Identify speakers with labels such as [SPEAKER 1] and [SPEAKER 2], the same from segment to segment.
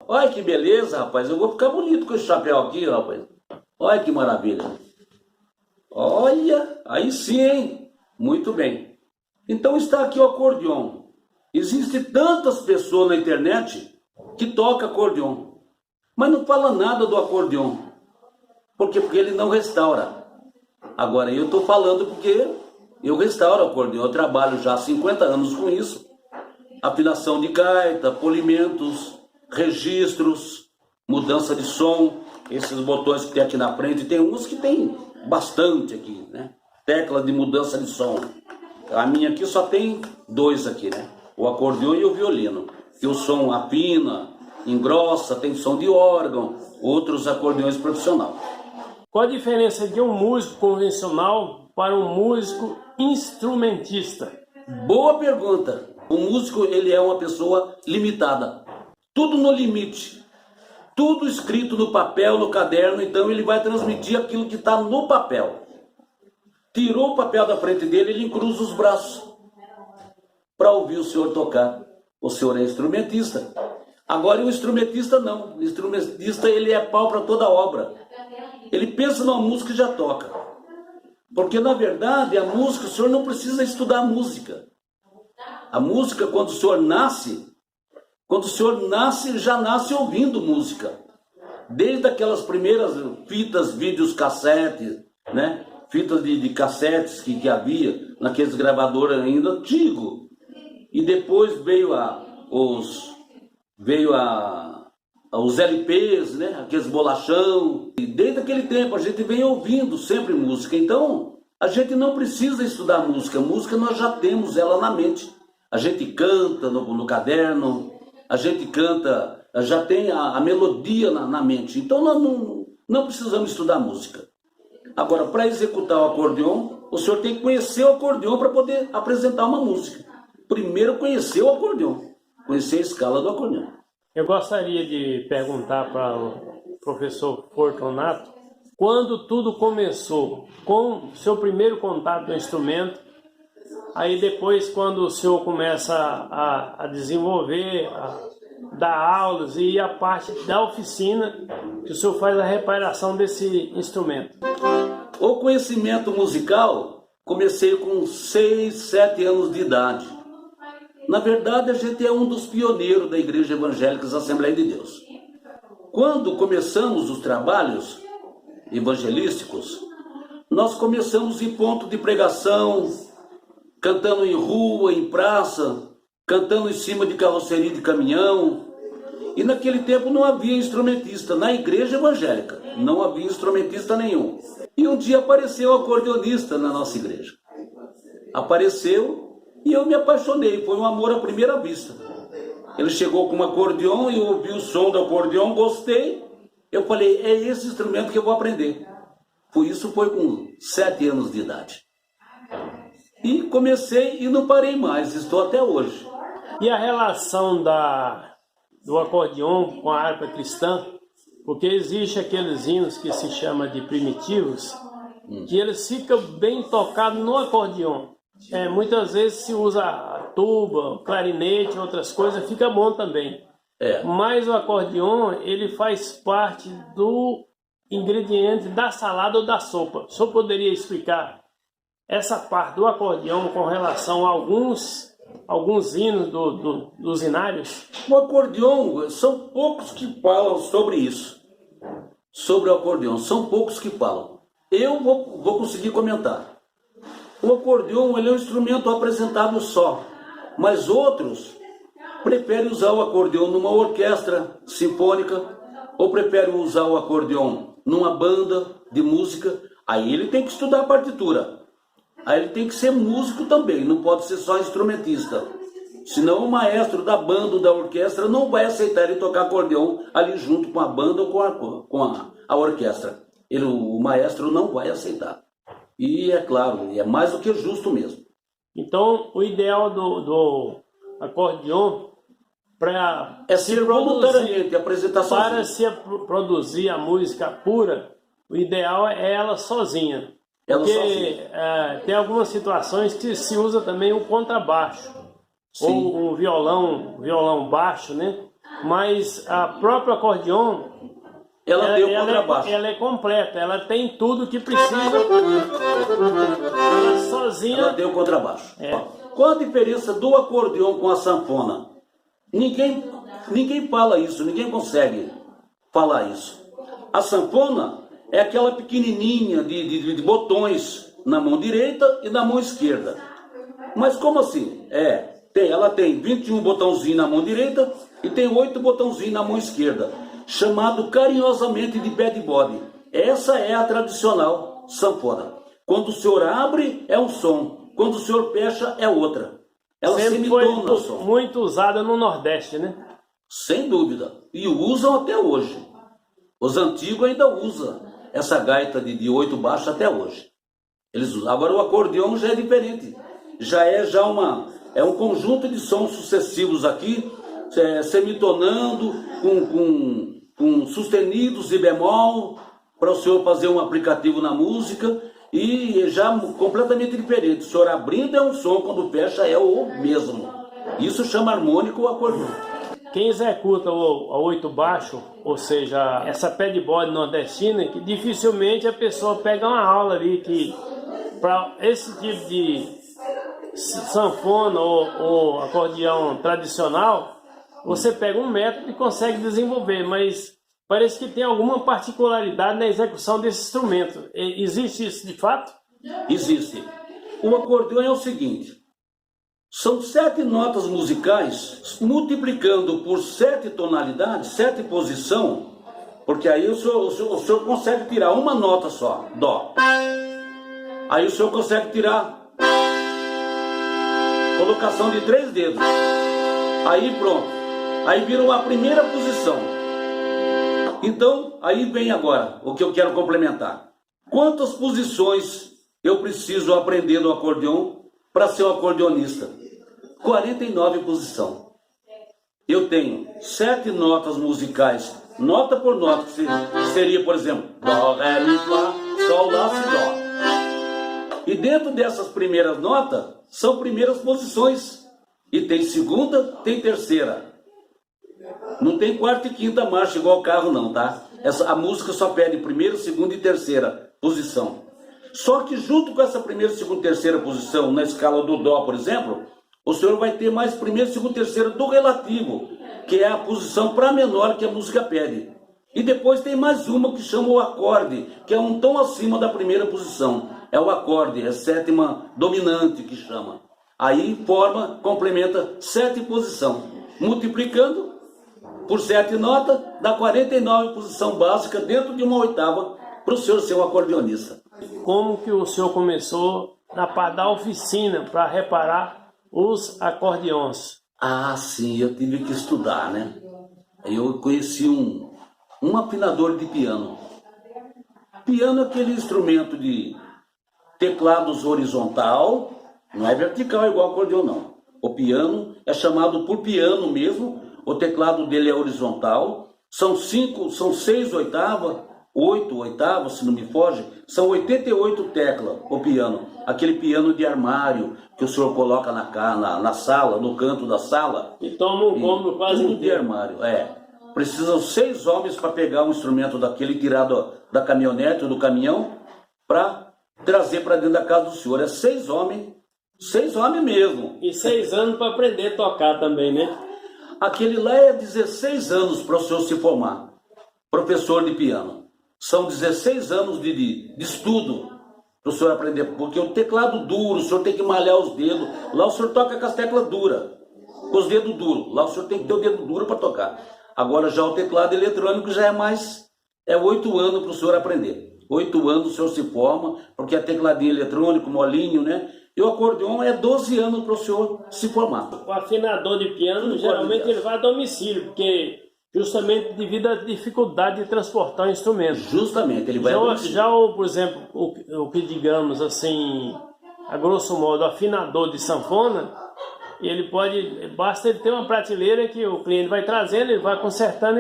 [SPEAKER 1] Olha que beleza, rapaz. Eu vou ficar bonito com esse chapéu aqui, rapaz. Olha que maravilha. Olha, aí sim, hein? Muito bem. Então está aqui o acordeon. Existem tantas pessoas na internet que tocam acordeon, mas não fala nada do acordeon. Por quê? Porque ele não restaura. Agora eu estou falando porque eu restauro acordeon. Eu trabalho já há 50 anos com isso. Afinação de gaita, polimentos, registros, mudança de som. Esses botões que tem aqui na frente, tem uns que tem bastante aqui, né? Tecla de mudança de som. A minha aqui só tem 2 aqui, né? O acordeon e o violino. Que o som afina, engrossa, tem som de órgão, outros acordeões profissionais.
[SPEAKER 2] Qual a diferença de um músico convencional para um músico instrumentista?
[SPEAKER 1] Boa pergunta. O músico, ele é uma pessoa limitada. Tudo no limite. Tudo escrito no papel, no caderno, então ele vai transmitir aquilo que está no papel. Tirou o papel da frente dele, ele cruza os braços para ouvir o senhor tocar. O senhor é instrumentista. Agora o instrumentista não. O instrumentista, ele é pau para toda obra. Ele pensa numa música e já toca. Porque na verdade a música, o senhor não precisa estudar música. A música, quando o senhor nasce, já nasce ouvindo música. Desde aquelas primeiras fitas, vídeos, cassetes, né? Fitas de cassetes que havia naqueles gravadores ainda antigos. E depois veio os LPs, né? Aqueles bolachão. E desde aquele tempo a gente vem ouvindo sempre música. Então a gente não precisa estudar música. Música nós já temos ela na mente. A gente canta no caderno, a gente canta, já tem a melodia na mente. Então nós não precisamos estudar música. Agora, para executar o acordeon, o senhor tem que conhecer o acordeon para poder apresentar uma música. Primeiro conhecer o acordeon, conhecer a escala do acordeon.
[SPEAKER 2] Eu gostaria de perguntar para o professor Fortunato, quando tudo começou, com seu primeiro contato no instrumento, aí depois quando o senhor começa a desenvolver, a dar aulas e a parte da oficina, que o senhor faz a reparação desse instrumento.
[SPEAKER 1] O conhecimento musical, comecei com 6, 7 anos de idade. Na verdade, a gente é um dos pioneiros da Igreja Evangélica Assembleia de Deus. Quando começamos os trabalhos evangelísticos, nós começamos em ponto de pregação, cantando em rua, em praça, cantando em cima de carroceria de caminhão. E naquele tempo não havia instrumentista. Na igreja evangélica não havia instrumentista nenhum. E um dia apareceu o acordeonista na nossa igreja. Apareceu e eu me apaixonei. Foi um amor à primeira vista. Ele chegou com um acordeon e eu ouvi o som do acordeon, gostei. Eu falei, é esse instrumento que eu vou aprender. Isso foi com 7 anos de idade. E comecei e não parei mais, estou até hoje.
[SPEAKER 2] E a relação do acordeon com a harpa cristã? Porque existe aqueles hinos que se chama de primitivos, que eles ficam bem tocados no acordeon. Muitas vezes se usa a tuba, clarinete, outras coisas, fica bom também. Mas o acordeon, ele faz parte do ingrediente da salada ou da sopa. O senhor poderia explicar essa parte do acordeão com relação a alguns hinos dos hinários?
[SPEAKER 1] O acordeão, são poucos que falam sobre isso. Sobre o acordeão, são poucos que falam. Eu vou conseguir comentar. O acordeão, ele é um instrumento apresentável só, mas outros preferem usar o acordeão numa orquestra sinfônica ou preferem usar o acordeão numa banda de música. Aí ele tem que estudar a partitura. Aí ele tem que ser músico também, não pode ser só instrumentista. Senão o maestro da banda ou da orquestra não vai aceitar ele tocar acordeão ali junto com a banda ou com a orquestra. O maestro não vai aceitar. E é claro, é mais do que justo mesmo.
[SPEAKER 2] Então o ideal do acordeão para
[SPEAKER 1] ser voluntariamente, apresentação.
[SPEAKER 2] Para se produzir a música pura, o ideal é ela sozinha. Porque tem algumas situações que se usa também o contrabaixo. Sim. Ou um violão baixo, né? mas a própria acordeon,
[SPEAKER 1] Ela tem o contrabaixo.
[SPEAKER 2] ela é completa, ela tem tudo que precisa. Ela sozinha.
[SPEAKER 1] Ela tem o contrabaixo.
[SPEAKER 2] É.
[SPEAKER 1] Qual a diferença do acordeon com a sanfona? Ninguém fala isso, ninguém consegue falar isso. A sanfona é aquela pequenininha de botões na mão direita e na mão esquerda. Mas como assim? Ela tem 21 botãozinhos na mão direita e tem 8 botãozinhos na mão esquerda, chamado carinhosamente de bad body. Essa é a tradicional sanfona. Quando o senhor abre, é um som. Quando o senhor fecha, é outra. Ela
[SPEAKER 2] sempre foi
[SPEAKER 1] semitona o som.
[SPEAKER 2] muito usada no Nordeste, né?
[SPEAKER 1] Sem dúvida. E usam até hoje. Os antigos ainda usam essa gaita de 8 baixos até hoje. Eles usam. Agora o acordeão já é diferente. É um conjunto de sons sucessivos aqui, semitonando, com sustenidos e bemol, para o senhor fazer um aplicativo na música, e já completamente diferente. O senhor abrindo é um som, quando fecha é o mesmo. Isso chama harmônico ou acordeão.
[SPEAKER 2] Quem executa o 8 baixo, ou seja, essa pad body nordestina, que dificilmente a pessoa pega uma aula ali, que para esse tipo de sanfona ou acordeão tradicional, você pega um método e consegue desenvolver, mas parece que tem alguma particularidade na execução desse instrumento. Existe isso de fato?
[SPEAKER 1] Existe. O acordeão é o seguinte: são 7 notas musicais, multiplicando por 7 tonalidades, 7 posições, porque aí o senhor consegue tirar uma nota só, Dó. Aí o senhor consegue tirar colocação de 3 dedos. Aí pronto. Aí vira uma primeira posição. Então, aí vem agora o que eu quero complementar. Quantas posições eu preciso aprender no acordeão para ser um acordeonista? 49 posições. Eu tenho 7 notas musicais, nota por nota, que seria, por exemplo, Dó, Ré, Mi, Fá, Sol, Lá, Si, Dó. E dentro dessas primeiras notas, são primeiras posições. E tem segunda, tem terceira. Não tem quarta e quinta marcha igual o carro não, tá? A música só pede primeira, segunda e terceira posição. Só que junto com essa primeira, segunda e terceira posição, na escala do Dó, por exemplo, o senhor vai ter mais primeira, segunda e terceira do relativo, que é a posição para menor que a música pede. E depois tem mais uma que chama o acorde, que é um tom acima da primeira posição. É o acorde, é a 7ª dominante que chama. Aí complementa 7 posições. Multiplicando por 7 notas, dá 49 posição básica dentro de uma oitava para o senhor ser um acordeonista.
[SPEAKER 2] Como que o senhor começou na parte da oficina para reparar os acordeões?
[SPEAKER 1] Ah, sim, eu tive que estudar, né? Eu conheci um afinador de piano. Piano é aquele instrumento de teclados horizontal, não é vertical igual acordeão não. O piano é chamado por piano mesmo, o teclado dele é horizontal, são 6 oitavas, 8 oitavas, se não me foge, são 88 teclas o piano, aquele piano de armário que o senhor coloca na sala, no canto da sala.
[SPEAKER 2] E toma um cômodo quase
[SPEAKER 1] inteiro. De armário, Precisam 6 homens para pegar um instrumento daquele tirado da caminhonete ou do caminhão para trazer para dentro da casa do senhor. É 6 homens mesmo.
[SPEAKER 2] E 6 anos para aprender a tocar também, né?
[SPEAKER 1] Aquele lá é 16 anos para o senhor se formar, professor de piano. São 16 anos de estudo para o senhor aprender, porque o teclado duro, o senhor tem que malhar os dedos. Lá o senhor toca com as teclas duras, com os dedos duros. Lá o senhor tem que ter o dedo duro para tocar. Agora já o teclado eletrônico já é 8 anos para o senhor aprender. 8 anos o senhor se forma, porque é tecladinho eletrônico, molinho, né? E o acordeão é 12 anos para o senhor se formar.
[SPEAKER 2] O afinador de piano, geralmente ele vai a domicílio, porque justamente devido à dificuldade de transportar o instrumento.
[SPEAKER 1] Justamente, ele vai a domicílio.
[SPEAKER 2] Por exemplo, o que digamos assim, a grosso modo, o afinador de sanfona, basta ele ter uma prateleira que o cliente vai trazendo, ele vai consertando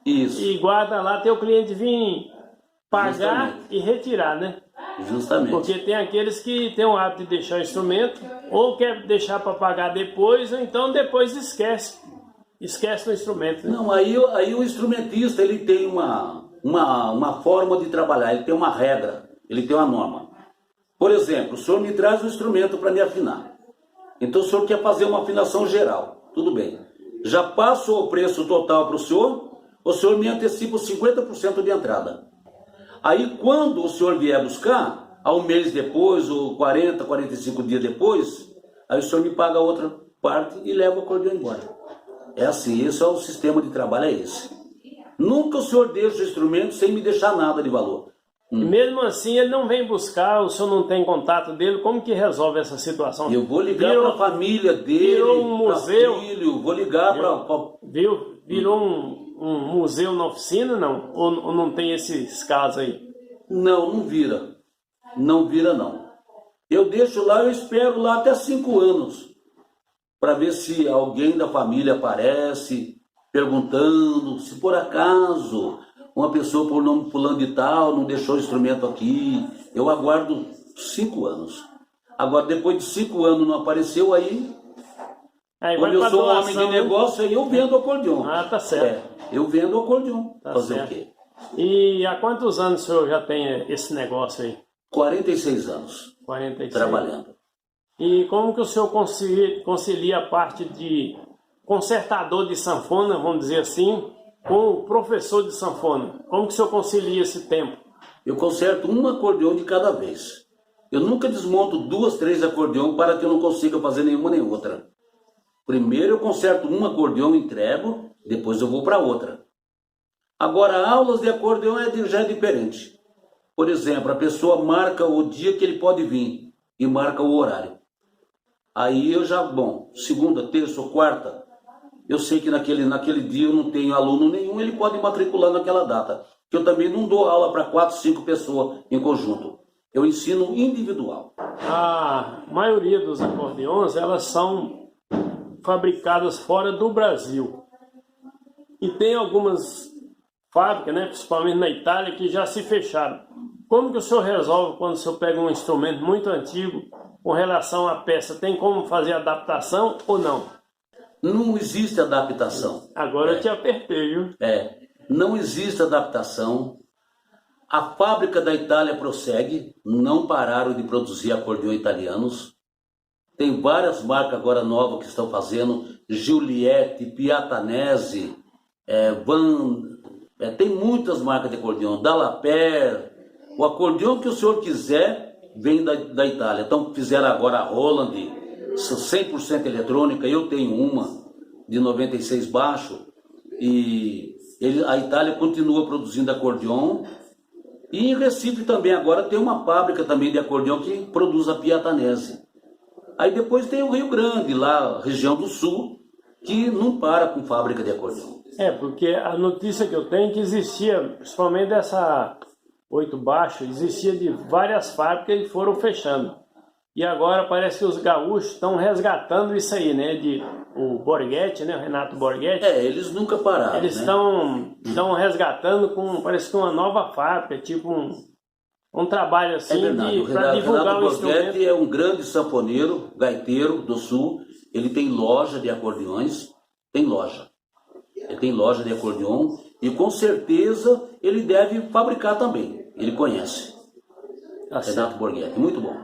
[SPEAKER 2] e guarda lá até o cliente vir pagar justamente. E retirar, né?
[SPEAKER 1] Justamente.
[SPEAKER 2] Porque tem aqueles que têm o hábito de deixar o instrumento, ou quer deixar para pagar depois, ou então depois esquece. esquece do instrumento, né?
[SPEAKER 1] Não, aí o instrumentista ele tem uma forma de trabalhar, ele tem uma regra, ele tem uma norma. Por exemplo, o senhor me traz um instrumento para me afinar. Então o senhor quer fazer uma afinação geral, tudo bem. Já passo o preço total para o senhor me antecipa os 50% de entrada. Aí quando o senhor vier buscar, ao mês depois, ou 40, 45 dias depois, aí o senhor me paga a outra parte e leva o acordeão embora. É assim, esse é o sistema de trabalho, é esse. Nunca o senhor deixa o instrumento sem me deixar nada de valor.
[SPEAKER 2] E mesmo assim ele não vem buscar, o senhor não tem contato dele, como que resolve essa situação?
[SPEAKER 1] Eu vou ligar para a família dele,
[SPEAKER 2] virou um museu,
[SPEAKER 1] filho, vou ligar para...
[SPEAKER 2] Virou um museu na oficina, não? Ou não tem esses casos aí?
[SPEAKER 1] Não, não vira. Não vira, não. Eu deixo lá, eu espero lá até 5 anos, para ver se alguém da família aparece, perguntando se por acaso uma pessoa por nome fulano de tal não deixou o instrumento aqui. Eu aguardo 5 anos. Agora, depois de 5 anos não apareceu, aí quando eu sou um homem de negócio, aí eu vendo o acordeão.
[SPEAKER 2] Ah, tá certo.
[SPEAKER 1] Eu vendo o acordeão.
[SPEAKER 2] Tá
[SPEAKER 1] fazer
[SPEAKER 2] certo.
[SPEAKER 1] o quê?
[SPEAKER 2] E há quantos anos o senhor já tem esse negócio aí?
[SPEAKER 1] 46 anos
[SPEAKER 2] 46.
[SPEAKER 1] trabalhando.
[SPEAKER 2] E como que o senhor concilia a parte de concertador de sanfona, vamos dizer assim, com o professor de sanfona? Como que o senhor concilia esse tempo?
[SPEAKER 1] Eu conserto um acordeão de cada vez. Eu nunca desmonto 2, 3 acordeões para que eu não consiga fazer nenhuma nem outra. Primeiro eu conserto um acordeão, entrego, depois eu vou para outra. Agora, aulas de acordeão já é diferente. Por exemplo, a pessoa marca o dia que ele pode vir e marca o horário. Aí eu já, segunda, terça ou quarta, eu sei que naquele dia eu não tenho aluno nenhum, ele pode matricular naquela data. Que eu também não dou aula para 4, 5 pessoas em conjunto. Eu ensino individual.
[SPEAKER 2] A maioria dos acordeões, elas são fabricadas fora do Brasil. E tem algumas fábricas, né, principalmente na Itália, que já se fecharam. Como que o senhor resolve quando o senhor pega um instrumento muito antigo com relação à peça? Tem como fazer adaptação ou não?
[SPEAKER 1] Não existe adaptação.
[SPEAKER 2] Agora eu te apertei, viu?
[SPEAKER 1] Não existe adaptação. A fábrica da Itália prossegue, não pararam de produzir acordeões italianos. Tem várias marcas agora novas que estão fazendo, Giuliette, Piatanese, tem muitas marcas de acordeão, Dalaper. O acordeão que o senhor quiser vem da Itália. Então fizeram agora a Roland, 100% eletrônica, eu tenho uma de 96 baixo, e a Itália continua produzindo acordeão. E em Recife também agora tem uma fábrica também de acordeão que produz a Piatanese. Aí depois tem o Rio Grande, lá, região do sul, que não para com fábrica de acordeão.
[SPEAKER 2] Porque a notícia que eu tenho é que existia, principalmente dessa 8 baixo, existia de várias fábricas e foram fechando. E agora parece que os gaúchos estão resgatando isso aí, né? O Borghetti, né? O Renato Borghetti.
[SPEAKER 1] Eles nunca pararam.
[SPEAKER 2] Eles estão resgatando com, parece que uma nova fábrica, tipo um trabalho assim para divulgar o instrumento.
[SPEAKER 1] Borghetti é um grande sanfoneiro, gaiteiro do sul. Ele tem loja de acordeões, Ele tem loja de acordeão e com certeza ele deve fabricar também. Ele conhece. Renato Borghetti, muito bom.